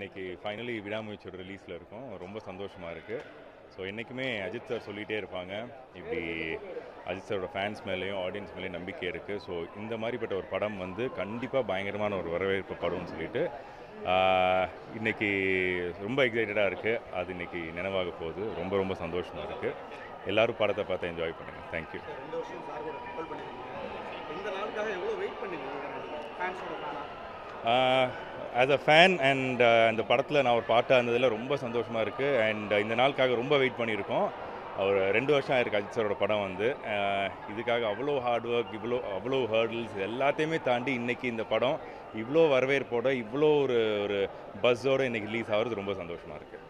இன்னைக்கு ஃபைனலி விடாமுயற்சியோட ரிலீஸில் இருக்கோம். ரொம்ப சந்தோஷமாக இருக்குது. ஸோ என்றைக்குமே அஜித் சார் சொல்லிகிட்டே இருப்பாங்க, இப்படி அஜித் சாரோட ஃபேன்ஸ் மேலேயும் ஆடியன்ஸ் மேலேயும் நம்பிக்கை இருக்குது. ஸோ இந்த மாதிரிப்பட்ட ஒரு படம் வந்து கண்டிப்பாக பயங்கரமான ஒரு வரவேற்பு படம்னு சொல்லிட்டு இன்றைக்கி ரொம்ப எக்ஸைட்டடாக இருக்குது. அது இன்றைக்கி நினைவாக போகுது. ரொம்ப ரொம்ப சந்தோஷமாக இருக்குது. எல்லோரும் படத்தை பார்த்து என்ஜாய் பண்ணுங்கள். Thank you. As a fan and அந்த படத்தில் நான் ஒரு பாட்டாக இருந்ததில் ரொம்ப சந்தோஷமாக இருக்குது. அண்ட் இந்த நாளுக்காக ரொம்ப வெயிட் பண்ணியிருக்கோம். ஒரு 2 வருஷம் ஆயிருக்கு அஜித் சாரோட படம் வந்து. இதுக்காக அவ்வளோ ஹார்ட் ஒர்க், அவ்வளோ ஹர்டில்ஸ் எல்லாத்தையுமே தாண்டி இன்றைக்கி இந்த படம் இவ்வளோ வரவேற்போட, இவ்வளோ ஒரு ஒரு பஸ்ஸோடு இன்றைக்கி ரிலீஸ் ஆகிறது ரொம்ப சந்தோஷமாக இருக்குது.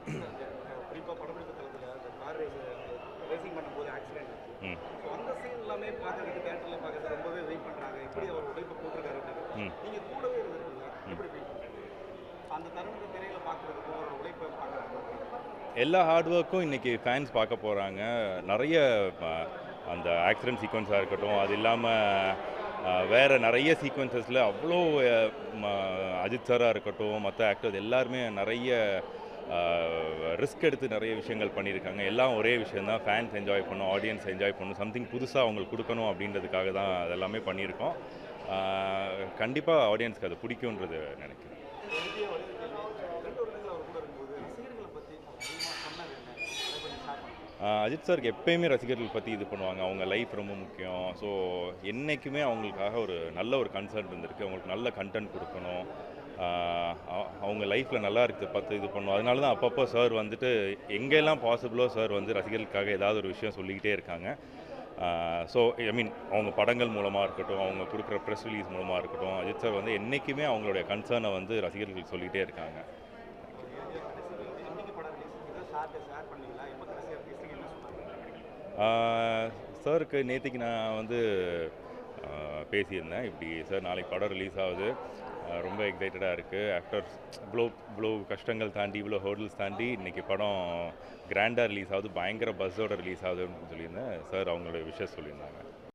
எல்லா ஹார்ட் ஒர்க்கும் இன்றைக்கி ஃபேன்ஸ் பார்க்க போகிறாங்க. நிறைய அந்த ஆக்சிடென்ட் சீக்வன்ஸாக இருக்கட்டும், அது இல்லாமல் வேறு நிறைய சீக்வன்சஸில் அவ்வளோ அஜித் சாராக இருக்கட்டும், மற்ற ஆக்டர்ஸ் எல்லாருமே நிறைய ரிஸ்க் எடுத்து நிறைய விஷயங்கள் பண்ணியிருக்காங்க. எல்லாம் ஒரே விஷயந்தான், ஃபேன்ஸ் என்ஜாய் பண்ணணும், ஆடியன்ஸ் என்ஜாய் பண்ணணும், சம்திங் புதுசாக அவங்களுக்கு கொடுக்கணும் அப்படின்றதுக்காக தான் அதெல்லாமே பண்ணியிருக்கோம். கண்டிப்பாக ஆடியன்ஸ்க்கு அது பிடிக்குன்றது நினைக்கிறேன். அஜித் சாருக்கு எப்பயுமே ரசிகர்கள் பற்றி இது பண்ணுவாங்க. அவங்க லைஃப் ரொம்ப முக்கியம். ஸோ என்றைக்குமே அவங்களுக்காக ஒரு நல்ல ஒரு கன்சர்ன் இருந்திருக்கு. அவங்களுக்கு நல்ல கண்டென்ட் கொடுக்கணும், அவங்க லைஃப்பில் நல்லா இருக்கிறத பார்த்து இது பண்ணுவோம். அதனால தான் அப்பப்போ சார் வந்துட்டு எங்கெல்லாம் பாசிபிளோ சார் வந்து ரசிகர்களுக்காக ஏதாவது ஒரு விஷயம் சொல்லிக்கிட்டே இருக்காங்க. ஸோ ஐ மீன் அவங்க படங்கள் மூலமாக இருக்கட்டும், அவங்க கொடுக்குற ப்ரெஸ் ரிலீஸ் மூலமாக இருக்கட்டும், அஜித் சார் வந்து என்றைக்குமே அவங்களுடைய கன்சர்னை வந்து ரசிகர்களுக்கு சொல்லிகிட்டே இருக்காங்க. சாருக்கு நேற்றுக்கு நான் வந்து பேசியிருந்தேன், இப்படி சார் நாளைக்கு படம் ரிலீஸ் ஆகுது, ரொம்ப எக்ஸைட்டடாக இருக்குது. ஆஃப்டர் இவ்வளோ கஷ்டங்கள் தாண்டி, இவ்வளோ ஹர்டில்ஸ் தாண்டி இன்றைக்கி படம் கிராண்டாக ரிலீஸ் ஆகுது, பயங்கர பஸ்ஸோட ரிலீஸ் ஆகுதுன்னு சொல்லியிருந்தேன். சார் அவங்களோட விஷயம் சொல்லியிருந்தாங்க.